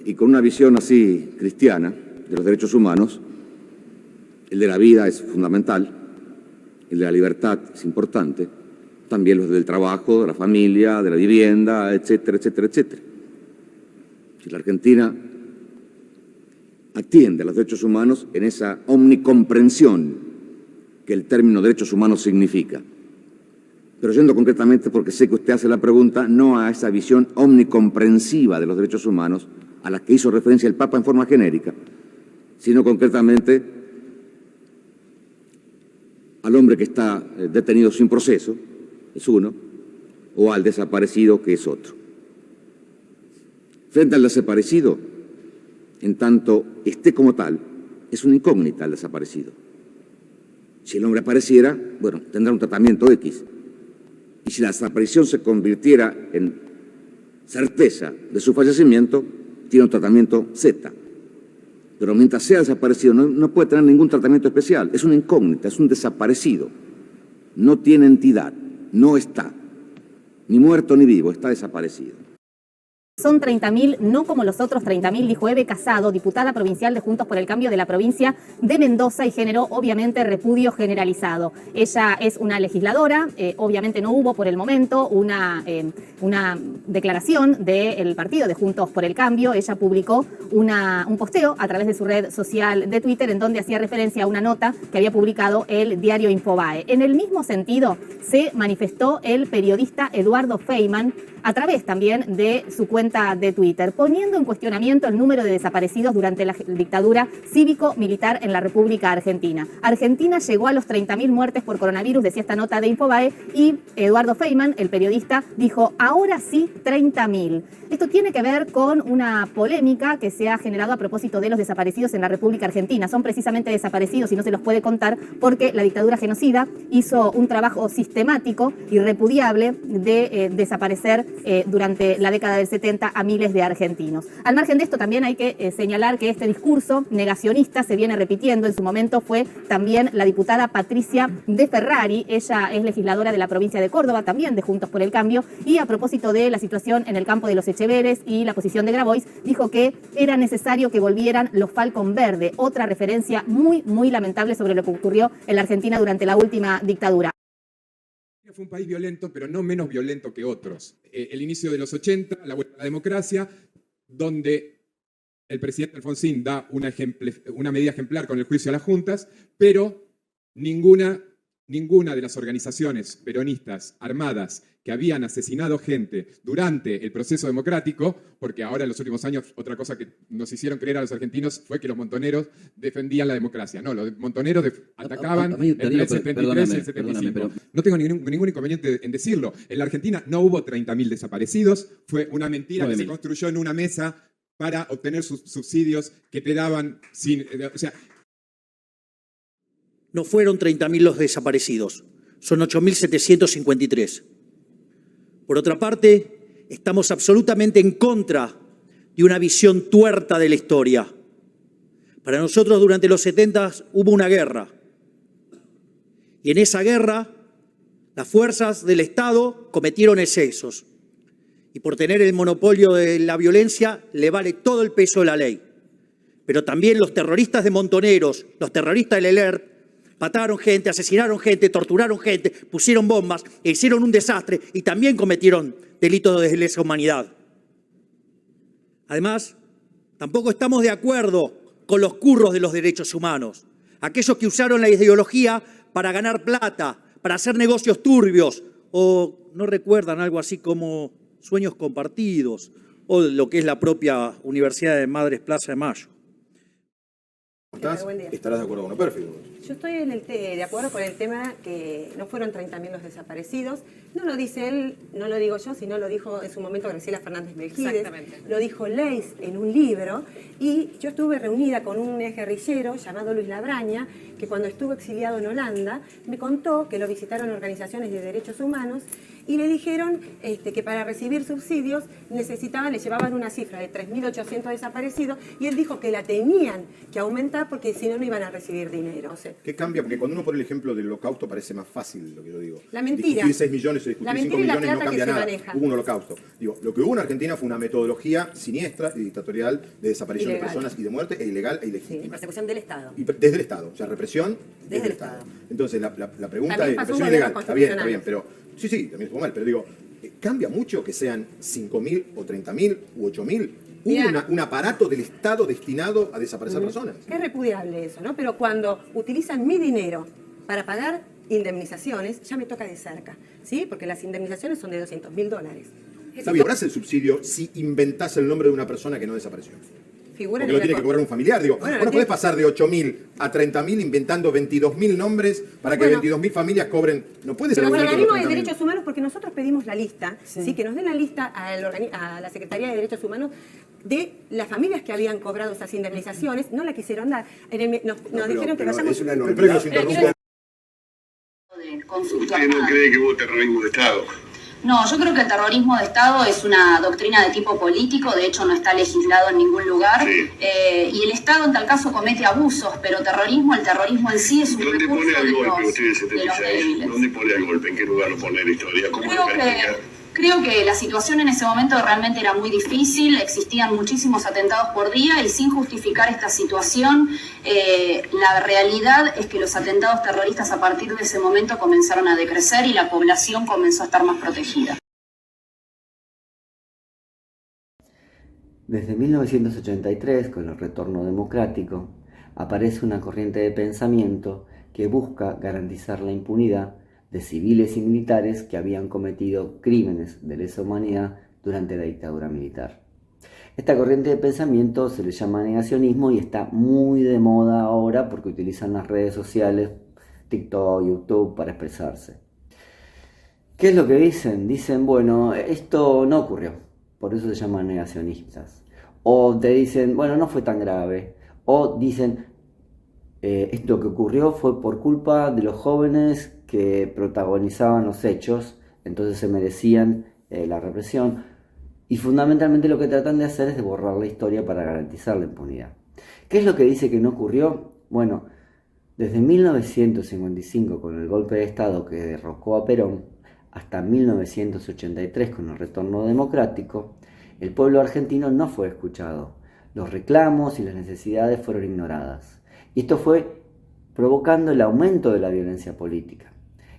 y con una visión así cristiana de los derechos humanos, el de la vida es fundamental, el de la libertad es importante, también los del trabajo, de la familia, de la vivienda, etcétera, etcétera, etcétera. Si la Argentina atiende a los derechos humanos en esa omnicomprensión que el término derechos humanos significa. Pero yendo concretamente, porque sé que usted hace la pregunta, no a esa visión omnicomprensiva de los derechos humanos a la que hizo referencia el Papa en forma genérica, sino concretamente al hombre que está detenido sin proceso, es uno, o al desaparecido, que es otro. Frente al desaparecido, en tanto esté como tal, es una incógnita el desaparecido. Si el hombre apareciera, bueno, tendrá un tratamiento X. Y si la desaparición se convirtiera en certeza de su fallecimiento, tiene un tratamiento Z. Pero mientras sea desaparecido, no puede tener ningún tratamiento especial. Es una incógnita, es un desaparecido. No tiene entidad, no está. Ni muerto ni vivo, está desaparecido. Son 30.000, no como los otros 30.000, dijo Eve Casado, diputada provincial de Juntos por el Cambio de la provincia de Mendoza, y generó obviamente repudio generalizado. Ella es una legisladora, obviamente no hubo por el momento una declaración del partido de Juntos por el Cambio. Ella publicó un posteo a través de su red social de Twitter en donde hacía referencia a una nota que había publicado el diario Infobae. En el mismo sentido se manifestó el periodista Eduardo Feynman a través también de su cuenta de Twitter, poniendo en cuestionamiento el número de desaparecidos durante la dictadura cívico-militar en la República Argentina. Argentina llegó a los 30.000 muertes por coronavirus, decía esta nota de Infobae, y Eduardo Feynman, el periodista, dijo, ahora sí 30.000. Esto tiene que ver con una polémica que se ha generado a propósito de los desaparecidos en la República Argentina. Son precisamente desaparecidos y no se los puede contar porque la dictadura genocida hizo un trabajo sistemático y repudiable de desaparecer durante la década del 70 a miles de argentinos. Al margen de esto, también hay que señalar que este discurso negacionista se viene repitiendo. En su momento fue también la diputada Patricia de Ferrari. Ella es legisladora de la provincia de Córdoba, también de Juntos por el Cambio, y a propósito de la situación en el campo de los Echeveres y la posición de Grabois, dijo que era necesario que volvieran los Falcon Verde, otra referencia muy, muy lamentable sobre lo que ocurrió en la Argentina durante la última dictadura. Fue un país violento, pero no menos violento que otros. El inicio de los 80, la vuelta a la democracia, donde el presidente Alfonsín da una medida ejemplar con el juicio a las juntas, pero ninguna de las organizaciones peronistas armadas que habían asesinado gente durante el proceso democrático, porque ahora en los últimos años otra cosa que nos hicieron creer a los argentinos fue que los montoneros defendían la democracia. No, los montoneros atacaban en el 73 y el 75. Pero no tengo ningún inconveniente en decirlo. En la Argentina no hubo 30.000 desaparecidos, fue una mentira que se construyó en una mesa para obtener sus subsidios que te daban sin... O sea, no fueron 30.000 los desaparecidos, son 8.753. Por otra parte, estamos absolutamente en contra de una visión tuerta de la historia. Para nosotros, durante los 70 hubo una guerra. Y en esa guerra, las fuerzas del Estado cometieron excesos. Y por tener el monopolio de la violencia, le vale todo el peso de la ley. Pero también los terroristas de Montoneros, los terroristas del ELERT, mataron gente, asesinaron gente, torturaron gente, pusieron bombas, e hicieron un desastre y también cometieron delitos de lesa humanidad. Además, tampoco estamos de acuerdo con los curros de los derechos humanos, aquellos que usaron la ideología para ganar plata, para hacer negocios turbios, o no recuerdan algo así como sueños compartidos, o lo que es la propia Universidad de Madres Plaza de Mayo. ¿Estarás de acuerdo con lo pérfido? Yo estoy de acuerdo con el tema que no fueron 30.000 los desaparecidos. No lo dice él, no lo digo yo, sino lo dijo en su momento Graciela Fernández Melquides. Lo dijo Leis en un libro. Y yo estuve reunida con un guerrillero llamado Luis Labraña, que cuando estuvo exiliado en Holanda, me contó que lo visitaron organizaciones de derechos humanos y le dijeron que para recibir subsidios le llevaban una cifra de 3.800 desaparecidos y él dijo que la tenían que aumentar porque si no, no iban a recibir dinero. O sea, ¿qué cambia? Porque cuando uno pone el ejemplo del holocausto parece más fácil lo que yo digo. La mentira. Discutir 6 millones o discutir La 5 mentira y la millones no plata que cambia se nada. maneja. Hubo un holocausto. Digo, lo que hubo en Argentina fue una metodología siniestra y dictatorial de desaparición Ilegal. de personas y de muerte, e ilegal e sí, ilegítima. persecución del Estado. Y desde el Estado, o sea, represión desde el Estado. Entonces, la pregunta También es, pasó un represión gobierno ilegal, está bien, constitucional. pero sí, también estuvo mal, pero digo, ¿cambia mucho que sean 5.000 o 30.000 u 8.000? Mira, Un aparato del Estado destinado a desaparecer personas. Es repudiable eso, ¿no? Pero cuando utilizan mi dinero para pagar indemnizaciones, ya me toca de cerca, ¿sí? Porque las indemnizaciones son de $200.000. Está bien, ¿cobrás el subsidio si inventás el nombre de una persona que no desapareció? Figura Porque lo tiene que cobrar un familiar. Digo, Bueno, no podés pasar de 8.000 a 30.000 inventando 22.000 nombres para que 22.000 familias cobren. No puede ser Pero el un organismo de 30.000. derechos humanos, porque nosotros pedimos la lista, sí, que nos den la lista a la Secretaría de Derechos Humanos de las familias que habían cobrado esas indemnizaciones, no la quisieron dar. Nos dijeron que vayamos... Es una enormidad. ¿Usted no cree que hubo terrorismo de Estado? No, yo creo que el terrorismo de Estado es una doctrina de tipo político, de hecho no está legislado en ningún lugar, Sí. Y el Estado en tal caso comete abusos, pero el terrorismo en sí es un ¿Dónde recurso pone al de golpe los, usted de de los 76? débiles. ¿Dónde pone al golpe? ¿En qué lugar lo pone la historia? ¿Cómo lo castiga? Creo que la situación en ese momento realmente era muy difícil, existían muchísimos atentados por día y sin justificar esta situación, la realidad es que los atentados terroristas a partir de ese momento comenzaron a decrecer y la población comenzó a estar más protegida. Desde 1983, con el retorno democrático, aparece una corriente de pensamiento que busca garantizar la impunidad de civiles y militares que habían cometido crímenes de lesa humanidad durante la dictadura militar. Esta corriente de pensamiento se le llama negacionismo y está muy de moda ahora porque utilizan las redes sociales, TikTok, YouTube, para expresarse. ¿Qué es lo que dicen? Dicen, bueno, esto no ocurrió, por eso se llaman negacionistas. O te dicen, bueno, no fue tan grave. O dicen, esto que ocurrió fue por culpa de los jóvenes que protagonizaban los hechos, entonces se merecían la represión. Y fundamentalmente lo que tratan de hacer es de borrar la historia para garantizar la impunidad. ¿Qué es lo que dice que no ocurrió? Bueno, desde 1955 con el golpe de Estado que derrocó a Perón, hasta 1983 con el retorno democrático, el pueblo argentino no fue escuchado. Los reclamos y las necesidades fueron ignoradas. Y esto fue provocando el aumento de la violencia política.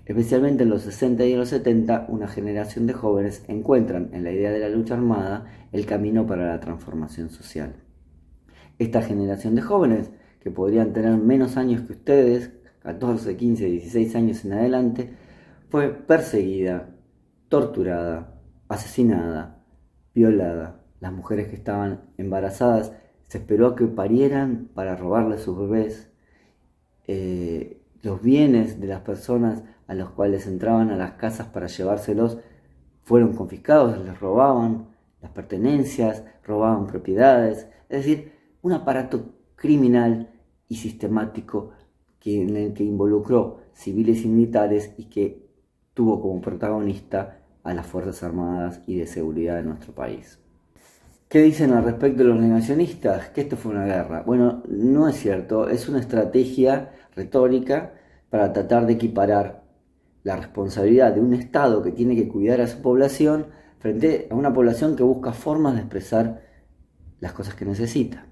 Especialmente en los 60 y en los 70, una generación de jóvenes encuentran en la idea de la lucha armada el camino para la transformación social. Esta generación de jóvenes, que podrían tener menos años que ustedes, 14, 15, 16 años en adelante, fue perseguida, torturada, asesinada, violada. Las mujeres que estaban embarazadas se esperó a que parieran para robarles sus bebés. Los bienes de las personas a los cuales entraban a las casas para llevárselos fueron confiscados, les robaban las pertenencias, robaban propiedades. Es decir, un aparato criminal y sistemático en el que involucró civiles y militares y que tuvo como protagonista a las Fuerzas Armadas y de Seguridad de nuestro país. ¿Qué dicen al respecto de los negacionistas? Que esto fue una guerra. Bueno, no es cierto, es una estrategia retórica para tratar de equiparar la responsabilidad de un Estado que tiene que cuidar a su población frente a una población que busca formas de expresar las cosas que necesita.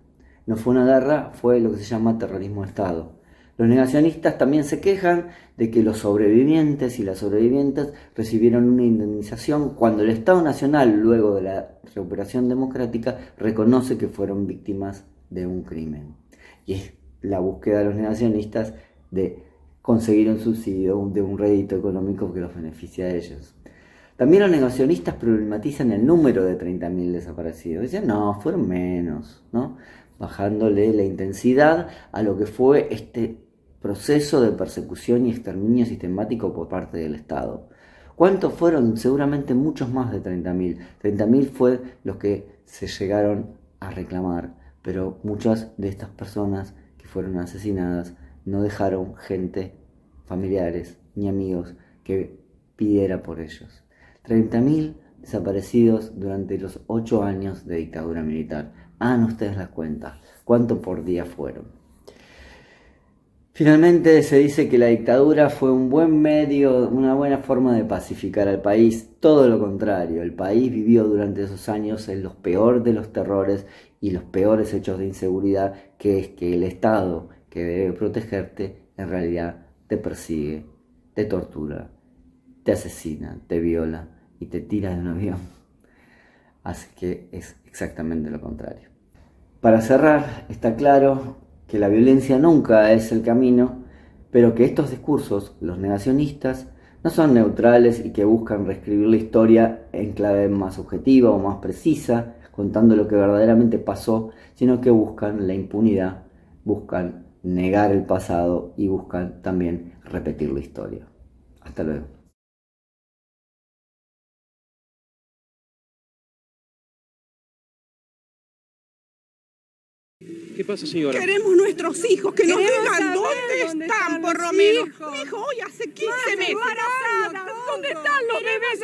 No fue una guerra, fue lo que se llama terrorismo de Estado. Los negacionistas también se quejan de que los sobrevivientes y las sobrevivientes recibieron una indemnización cuando el Estado Nacional, luego de la recuperación democrática, reconoce que fueron víctimas de un crimen. Y es la búsqueda de los negacionistas de conseguir un subsidio, de un rédito económico que los beneficie a ellos. También los negacionistas problematizan el número de 30.000 desaparecidos. Dicen, no, fueron menos, ¿no? Bajándole la intensidad a lo que fue este proceso de persecución y exterminio sistemático por parte del Estado. ¿Cuántos fueron? Seguramente muchos más de 30.000. 30.000 fue los que se llegaron a reclamar, pero muchas de estas personas que fueron asesinadas no dejaron gente, familiares ni amigos que pidiera por ellos. 30.000 desaparecidos durante los 8 años de dictadura militar. Hagan ustedes la cuenta. ¿Cuánto por día fueron? Finalmente se dice que la dictadura fue un buen medio, una buena forma de pacificar al país. Todo lo contrario, el país vivió durante esos años en los peores de los terrores y los peores hechos de inseguridad, que es que el Estado, que debe protegerte, en realidad te persigue, te tortura, te asesina, te viola y te tira de un avión. Así que es exactamente lo contrario. Para cerrar, está claro que la violencia nunca es el camino, pero que estos discursos, los negacionistas, no son neutrales y que buscan reescribir la historia en clave más objetiva o más precisa, contando lo que verdaderamente pasó, sino que buscan la impunidad, buscan negar el pasado y buscan también repetir la historia. Hasta luego. ¿Qué pasa, señora? Queremos nuestros hijos, que nos digan dónde están, por lo menos. Mi hijo hoy hace 15 meses. ¿Dónde están los bebés?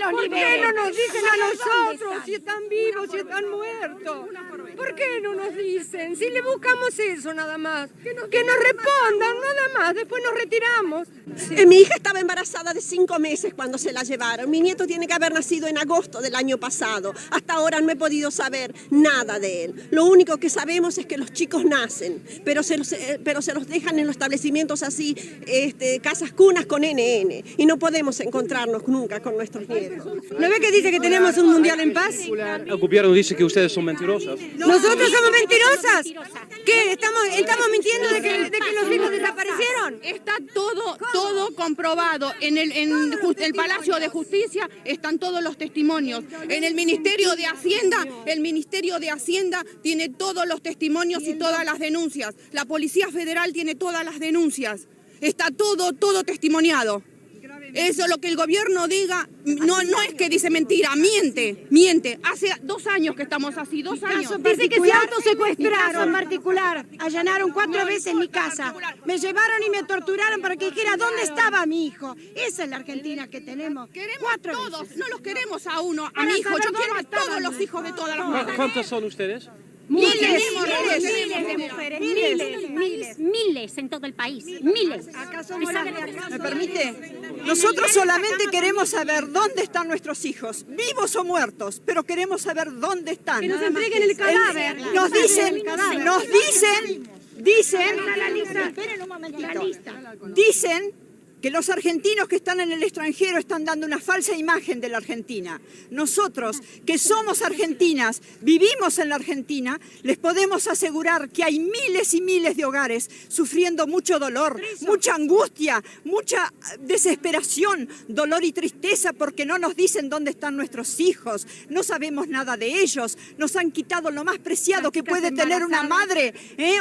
¿Por qué no nos dicen a nosotros si están vivos, si están muertos? ¿Por qué no nos dicen? Si le buscamos eso nada más. Que nos respondan nada más, después nos retiramos. Mi hija estaba embarazada de 5 meses cuando se la llevaron. Mi nieto tiene que haber nacido en agosto del año pasado. Hasta ahora no he podido saber nada de él. Lo único que sabemos es que los chicos nacen, pero se los dejan en los establecimientos así, casas cunas con NN, y no podemos encontrarnos nunca con nuestros nietos. ¿No ve que dice que tenemos un mundial en paz? El gobierno dice que ustedes son mentirosas. ¿Nosotros somos mentirosas? ¿Qué? ¿Estamos mintiendo de que los hijos desaparecieron? Está todo comprobado. En el Palacio de Justicia están todos los testimonios. En el Ministerio de Hacienda tiene todos los testimonios y todas las denuncias. La Policía Federal tiene todas las denuncias. Está todo testimoniado. Eso, lo que el gobierno diga, no es que dice mentira, miente. Hace 2 años que estamos así, 2 años. Dice que se autosecuestraron en particular. Allanaron 4 veces mi casa. Me llevaron y me torturaron para que dijera dónde estaba mi hijo. Esa es la Argentina que tenemos. Queremos todos, no los queremos a uno, a mi hijo. Yo quiero a todos los hijos de todas las mujeres. ¿Cuántos son ustedes? Miles de mujeres, miles en todo el país, miles. ¿Me permite? Nosotros solamente queremos saber dónde están nuestros hijos, vivos o muertos, pero queremos saber dónde están. Que nos entreguen el cadáver. Nos dicen, esperen un momentito, dicen que los argentinos que están en el extranjero están dando una falsa imagen de la Argentina. Nosotros, que somos argentinas, vivimos en la Argentina, les podemos asegurar que hay miles y miles de hogares sufriendo mucho dolor, mucha angustia, mucha desesperación, dolor y tristeza porque no nos dicen dónde están nuestros hijos, no sabemos nada de ellos, nos han quitado lo más preciado que puede tener una madre,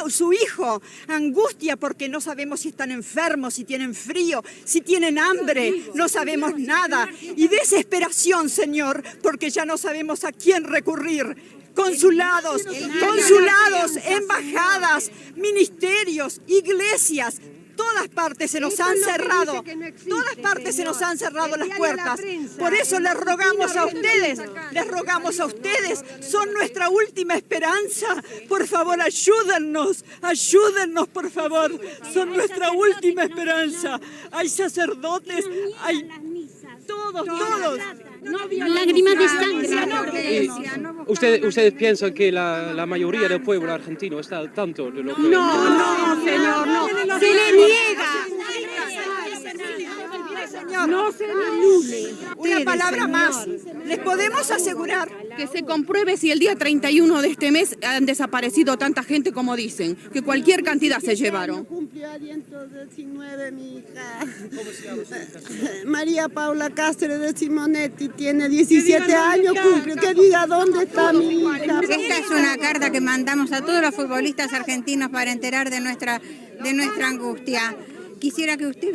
su hijo, angustia porque no sabemos si están enfermos, si tienen frío, si tienen hambre, no sabemos nada. Y desesperación, Señor, porque ya no sabemos a quién recurrir. Consulados, embajadas, ministerios, iglesias, todas partes se nos han cerrado, las puertas. Por eso les rogamos a ustedes, son nuestra última esperanza. Por favor, ayúdennos, por favor, son nuestra última esperanza. Hay sacerdotes, hay todos. Lágrimas de sangre. ¿Ustedes piensan que la mayoría del pueblo argentino está al tanto de lo que... No, señor, no. Se le niega. Señor, no se anule. Una palabra más. Les podemos asegurar que se compruebe si el día 31 de este mes han desaparecido tanta gente como dicen, que cualquier cantidad se llevaron. Cumplió 119 mi hija. María Paula Cáceres de Simonetti tiene 17 años, cumplió. Que diga dónde está mi hija. Esta es una carta que mandamos a todos los futbolistas argentinos para enterar de nuestra angustia. Quisiera que usted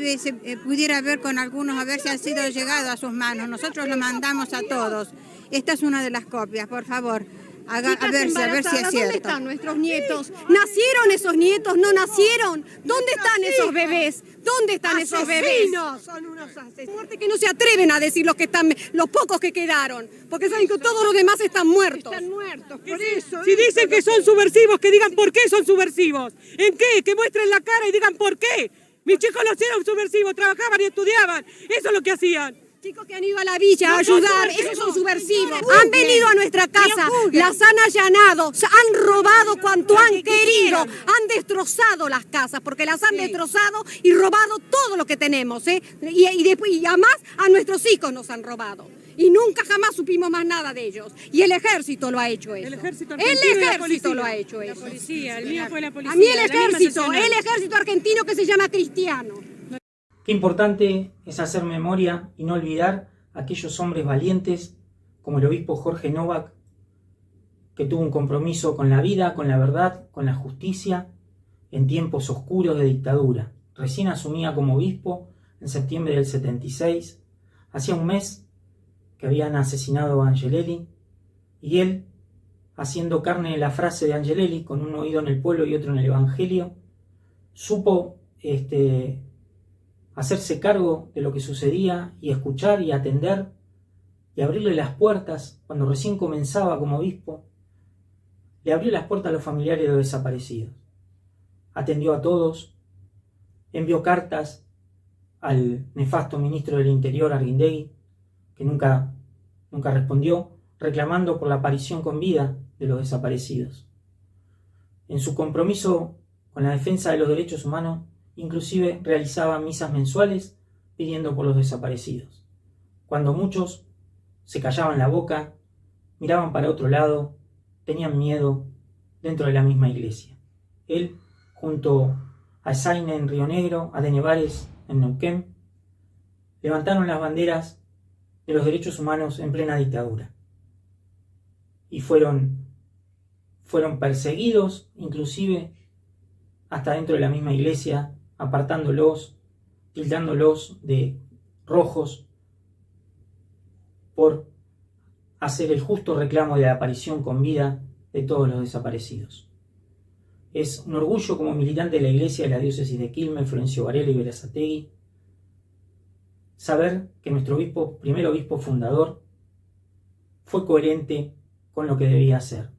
pudiera ver con algunos a ver si han sido llegados a sus manos. Nosotros lo mandamos a todos. Esta es una de las copias, por favor. a ver si es ¿Dónde cierto. están nuestros nietos? ¿Nacieron esos nietos? ¿No nacieron? ¿Dónde están esos bebés? ¿Dónde están esos bebés? Son unos asesinos. Muerte que no se atreven a decir los pocos que quedaron, porque saben que todos los demás están muertos. Están muertos, por eso. Si dicen que son subversivos, que digan por qué son subversivos. ¿En qué? Que muestren la cara y digan por qué. Mis chicos no eran subversivos, trabajaban y estudiaban. Eso es lo que hacían. Chicos que han ido a la villa a ayudar, esos son subversivos. Han venido a nuestra casa, las han allanado, han robado cuanto han querido, han destrozado las casas, porque las han destrozado y robado todo lo que tenemos, ¿eh? Y además a nuestros hijos nos han robado. Y nunca jamás supimos más nada de ellos. Y el ejército lo ha hecho eso. El ejército Lo ha hecho eso. La policía, el mío fue la policía. A mí el ejército argentino que se llama cristiano. Qué importante es hacer memoria y no olvidar a aquellos hombres valientes como el obispo Jorge Novak, que tuvo un compromiso con la vida, con la verdad, con la justicia en tiempos oscuros de dictadura. Recién asumía como obispo en septiembre del 76, hacía un mes que habían asesinado a Angelelli, y él, haciendo carne la frase de Angelelli, con un oído en el pueblo y otro en el Evangelio, supo hacerse cargo de lo que sucedía y escuchar y atender y abrirle las puertas. Cuando recién comenzaba como obispo, le abrió las puertas a los familiares de los desaparecidos. Atendió a todos, envió cartas al nefasto ministro del Interior, Arguindegui, que nunca respondió, reclamando por la aparición con vida de los desaparecidos. En su compromiso con la defensa de los derechos humanos, inclusive realizaba misas mensuales pidiendo por los desaparecidos. Cuando muchos se callaban la boca, miraban para otro lado, tenían miedo dentro de la misma iglesia. Él, junto a Saine en Río Negro, a De Nevares en Neuquén, levantaron las banderas de los derechos humanos en plena dictadura. Y fueron perseguidos, inclusive hasta dentro de la misma iglesia, apartándolos, tildándolos de rojos por hacer el justo reclamo de la aparición con vida de todos los desaparecidos. Es un orgullo como militante de la Iglesia de la Diócesis de Quilmes, Florencio Varela y Berazategui, saber que nuestro primer obispo fundador, fue coherente con lo que debía hacer.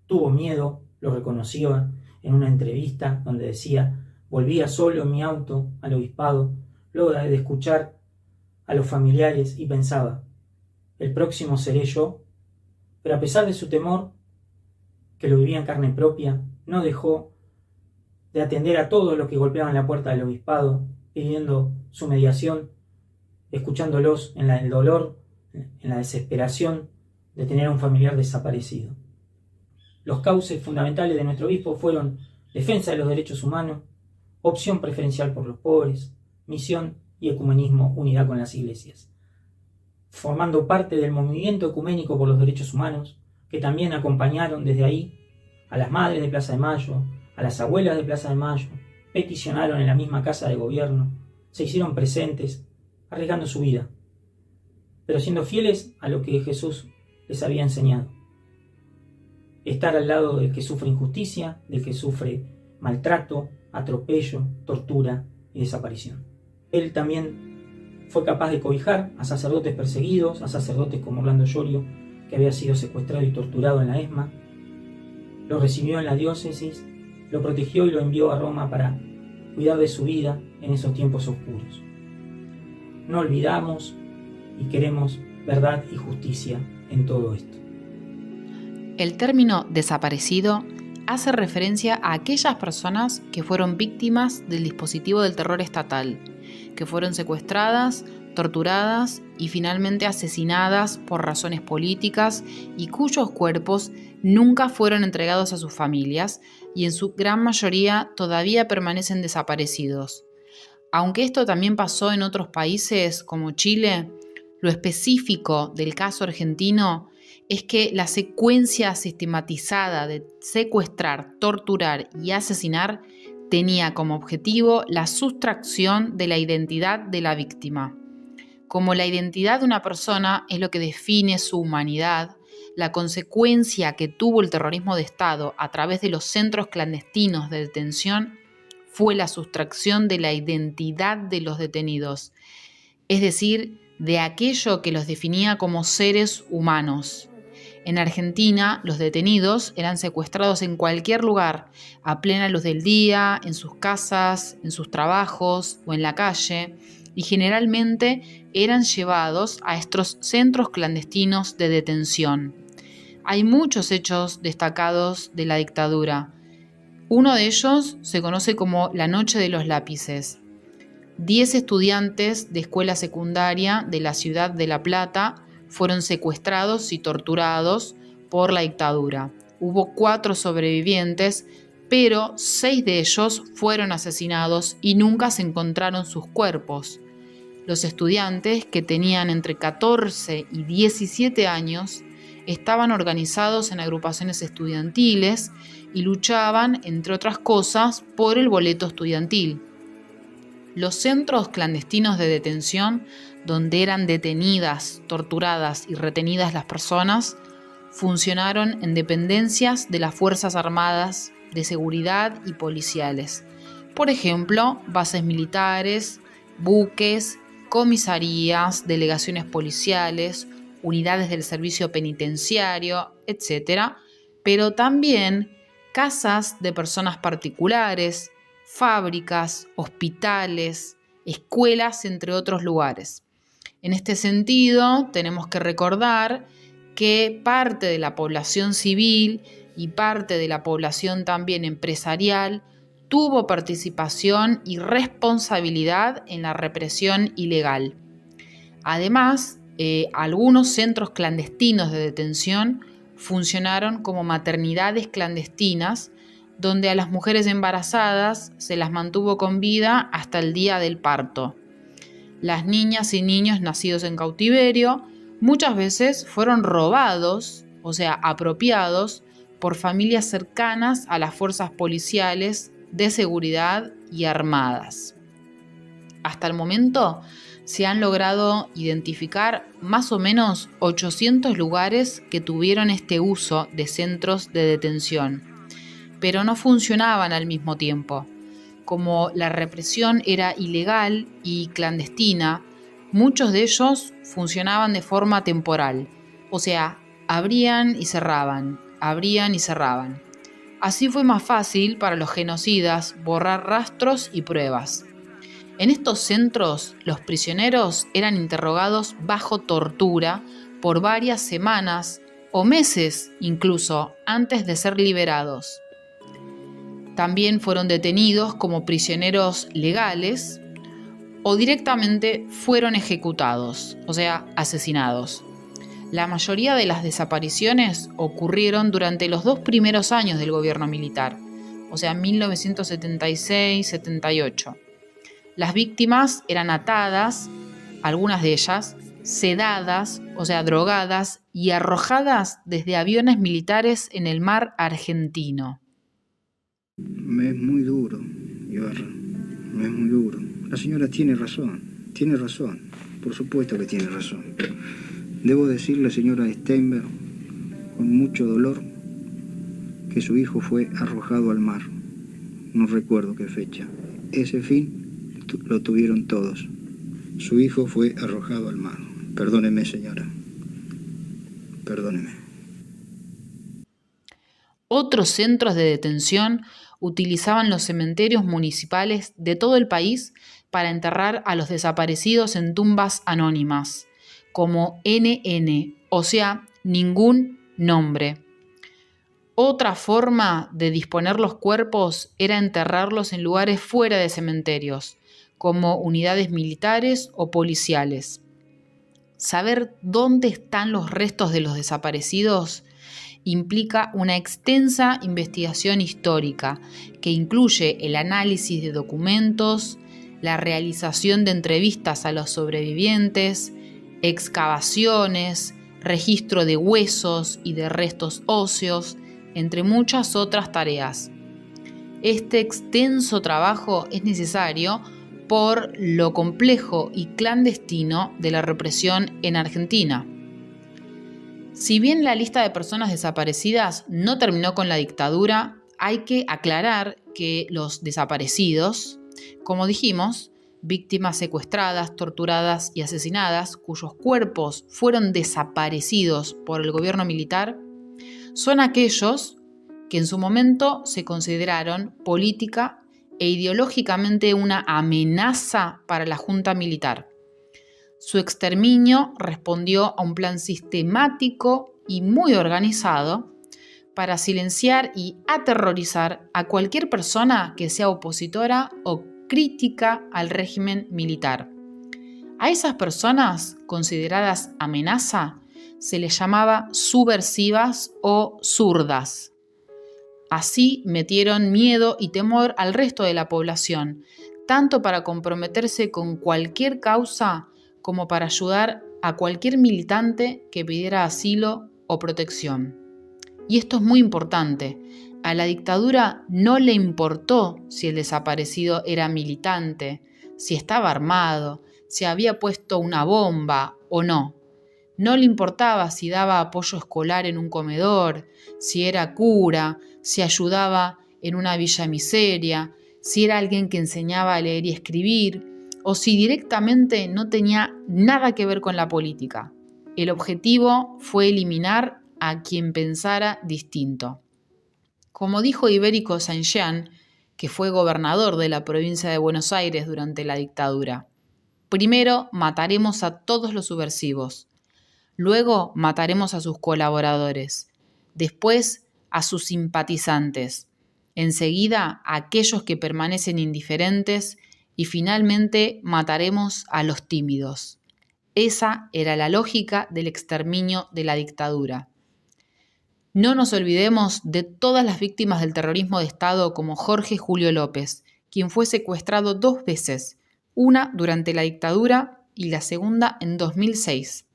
Tuvo miedo, lo reconoció en una entrevista donde decía: volvía solo en mi auto al obispado, luego de escuchar a los familiares, y pensaba: el próximo seré yo. Pero a pesar de su temor, que lo vivía en carne propia, no dejó de atender a todos los que golpeaban la puerta del obispado, pidiendo su mediación, escuchándolos en el dolor, en la desesperación de tener a un familiar desaparecido. Los cauces fundamentales de nuestro obispo fueron defensa de los derechos humanos, opción preferencial por los pobres, misión y ecumenismo, unidad con las iglesias. Formando parte del movimiento ecuménico por los derechos humanos, que también acompañaron desde ahí a las madres de Plaza de Mayo, a las abuelas de Plaza de Mayo, peticionaron en la misma casa de gobierno, se hicieron presentes, arriesgando su vida, pero siendo fieles a lo que Jesús les había enseñado. Estar al lado del que sufre injusticia, del que sufre maltrato, atropello, tortura y desaparición. Él también fue capaz de cobijar a sacerdotes perseguidos, a sacerdotes como Orlando Llorio, que había sido secuestrado y torturado en la ESMA. Lo recibió en la diócesis, lo protegió y lo envió a Roma para cuidar de su vida en esos tiempos oscuros. No olvidamos y queremos verdad y justicia en todo esto. El término desaparecido hace referencia a aquellas personas que fueron víctimas del dispositivo del terror estatal, que fueron secuestradas, torturadas y finalmente asesinadas por razones políticas y cuyos cuerpos nunca fueron entregados a sus familias y en su gran mayoría todavía permanecen desaparecidos. Aunque esto también pasó en otros países como Chile, lo específico del caso argentino es que la secuencia sistematizada de secuestrar, torturar y asesinar tenía como objetivo la sustracción de la identidad de la víctima. Como la identidad de una persona es lo que define su humanidad, la consecuencia que tuvo el terrorismo de Estado a través de los centros clandestinos de detención fue la sustracción de la identidad de los detenidos, es decir, de aquello que los definía como seres humanos. En Argentina, los detenidos eran secuestrados en cualquier lugar, a plena luz del día, en sus casas, en sus trabajos o en la calle, y generalmente eran llevados a estos centros clandestinos de detención. Hay muchos hechos destacados de la dictadura. Uno de ellos se conoce como la Noche de los Lápices. 10 estudiantes de escuela secundaria de la ciudad de La Plata fueron secuestrados y torturados por la dictadura. Hubo 4 sobrevivientes, pero 6 de ellos fueron asesinados y nunca se encontraron sus cuerpos. Los estudiantes, que tenían entre 14 y 17 años, estaban organizados en agrupaciones estudiantiles y luchaban, entre otras cosas, por el boleto estudiantil. Los centros clandestinos de detención, donde eran detenidas, torturadas y retenidas las personas, funcionaron en dependencias de las Fuerzas Armadas, de seguridad y policiales. Por ejemplo, bases militares, buques, comisarías, delegaciones policiales, unidades del servicio penitenciario, etc., pero también casas de personas particulares, fábricas, hospitales, escuelas, entre otros lugares. En este sentido, tenemos que recordar que parte de la población civil y parte de la población también empresarial tuvo participación y responsabilidad en la represión ilegal. Además, algunos centros clandestinos de detención funcionaron como maternidades clandestinas, donde a las mujeres embarazadas se las mantuvo con vida hasta el día del parto. Las niñas y niños nacidos en cautiverio muchas veces fueron robados, o sea, apropiados, por familias cercanas a las fuerzas policiales de seguridad y armadas. Hasta el momento se han logrado identificar más o menos 800 lugares que tuvieron este uso de centros de detención, pero no funcionaban al mismo tiempo. Como la represión era ilegal y clandestina, muchos de ellos funcionaban de forma temporal, o sea, abrían y cerraban, abrían y cerraban. Así fue más fácil para los genocidas borrar rastros y pruebas. En estos centros, los prisioneros eran interrogados bajo tortura por varias semanas o meses incluso antes de ser liberados. También fueron detenidos como prisioneros legales o directamente fueron ejecutados, o sea, asesinados. La mayoría de las desapariciones ocurrieron durante los 2 primeros años del gobierno militar, o sea, 1976-78. Las víctimas eran atadas, algunas de ellas, sedadas, o sea, drogadas, y arrojadas desde aviones militares en el mar argentino. Me es muy duro, Ibarra, me es muy duro. La señora tiene razón, por supuesto que tiene razón. Debo decirle, señora Steinberg, con mucho dolor, que su hijo fue arrojado al mar. No recuerdo qué fecha. Ese fin lo tuvieron todos. Su hijo fue arrojado al mar. Perdóneme, señora. Perdóneme. Otros centros de detención utilizaban los cementerios municipales de todo el país para enterrar a los desaparecidos en tumbas anónimas, como NN, o sea, ningún nombre. Otra forma de disponer los cuerpos era enterrarlos en lugares fuera de cementerios, como unidades militares o policiales. Saber dónde están los restos de los desaparecidos implica una extensa investigación histórica que incluye el análisis de documentos, la realización de entrevistas a los sobrevivientes, excavaciones, registro de huesos y de restos óseos, entre muchas otras tareas. Este extenso trabajo es necesario por lo complejo y clandestino de la represión en Argentina. Si bien la lista de personas desaparecidas no terminó con la dictadura, hay que aclarar que los desaparecidos, como dijimos, víctimas secuestradas, torturadas y asesinadas, cuyos cuerpos fueron desaparecidos por el gobierno militar, son aquellos que en su momento se consideraron política e ideológicamente una amenaza para la junta militar. Su exterminio respondió a un plan sistemático y muy organizado para silenciar y aterrorizar a cualquier persona que sea opositora o crítica al régimen militar. A esas personas consideradas amenaza se les llamaba subversivas o zurdas. Así metieron miedo y temor al resto de la población, tanto para comprometerse con cualquier causa como para ayudar a cualquier militante que pidiera asilo o protección. Y esto es muy importante. A la dictadura no le importó si el desaparecido era militante, si estaba armado, si había puesto una bomba o no. No le importaba si daba apoyo escolar en un comedor, si era cura, si ayudaba en una villa miseria, si era alguien que enseñaba a leer y escribir, o si directamente no tenía nada que ver con la política. El objetivo fue eliminar a quien pensara distinto. Como dijo Ibérico Saint-Jean, que fue gobernador de la provincia de Buenos Aires durante la dictadura, primero mataremos a todos los subversivos, luego mataremos a sus colaboradores, después a sus simpatizantes, enseguida a aquellos que permanecen indiferentes y finalmente mataremos a los tímidos. Esa era la lógica del exterminio de la dictadura. No nos olvidemos de todas las víctimas del terrorismo de Estado como Jorge Julio López, quien fue secuestrado 2 veces, una durante la dictadura y la segunda en 2006,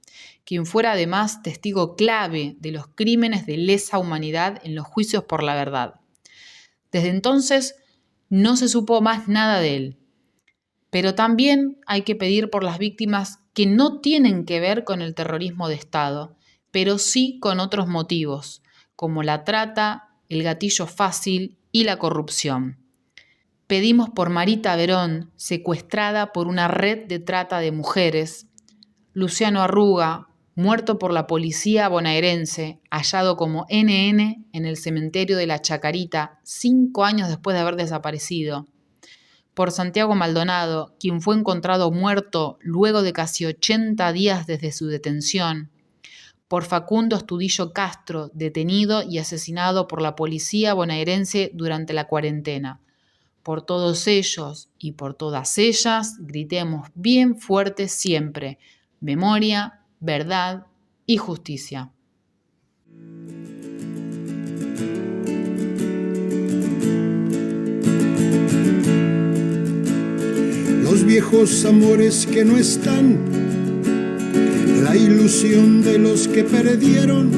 quien fuera además testigo clave de los crímenes de lesa humanidad en los juicios por la verdad. Desde entonces no se supo más nada de él. Pero también hay que pedir por las víctimas que no tienen que ver con el terrorismo de Estado, pero sí con otros motivos, como la trata, el gatillo fácil y la corrupción. Pedimos por Marita Verón, secuestrada por una red de trata de mujeres, Luciano Arruga, muerto por la policía bonaerense, hallado como NN en el cementerio de la Chacarita 5 años después de haber desaparecido, por Santiago Maldonado, quien fue encontrado muerto luego de casi 80 días desde su detención, por Facundo Estudillo Castro, detenido y asesinado por la policía bonaerense durante la cuarentena. Por todos ellos y por todas ellas, gritemos bien fuerte siempre: memoria, verdad y justicia. Los viejos amores que no están, la ilusión de los que perdieron,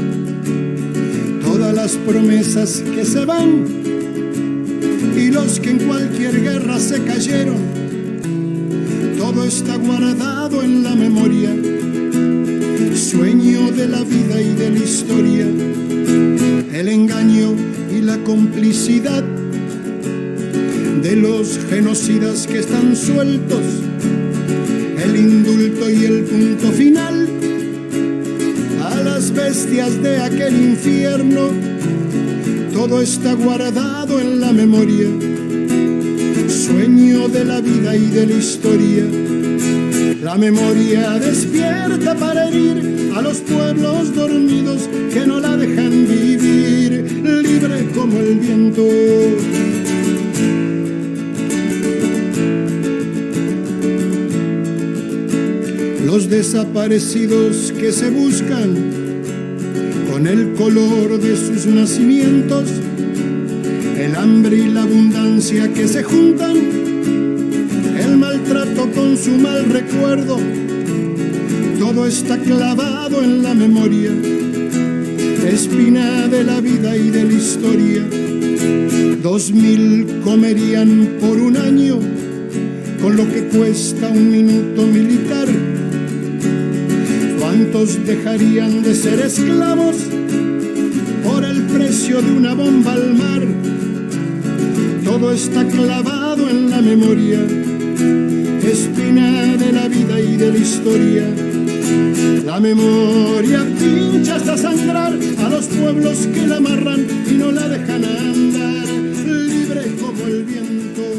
todas las promesas que se van y los que en cualquier guerra se cayeron. Todo está guardado en la memoria, sueño de la vida y de la historia, el engaño y la complicidad de los genocidas que están sueltos, el indulto y el punto final a las bestias de aquel infierno. Todo está guardado en la memoria, sueño de la vida y de la historia. La memoria despierta para herir a los pueblos dormidos que no la dejan vivir, libre como el viento. Los desaparecidos que se buscan con el color de sus nacimientos, el hambre y la abundancia que se juntan, el maltrato con su mal recuerdo, todo está clavado en la memoria, espina de la vida y de la historia. 2000 comerían por un año con lo que cuesta un minuto militar. Todos dejarían de ser esclavos por el precio de una bomba al mar. Todo está clavado en la memoria, espina de la vida y de la historia. La memoria pincha hasta sangrar a los pueblos que la amarran y no la dejan andar, libre como el viento.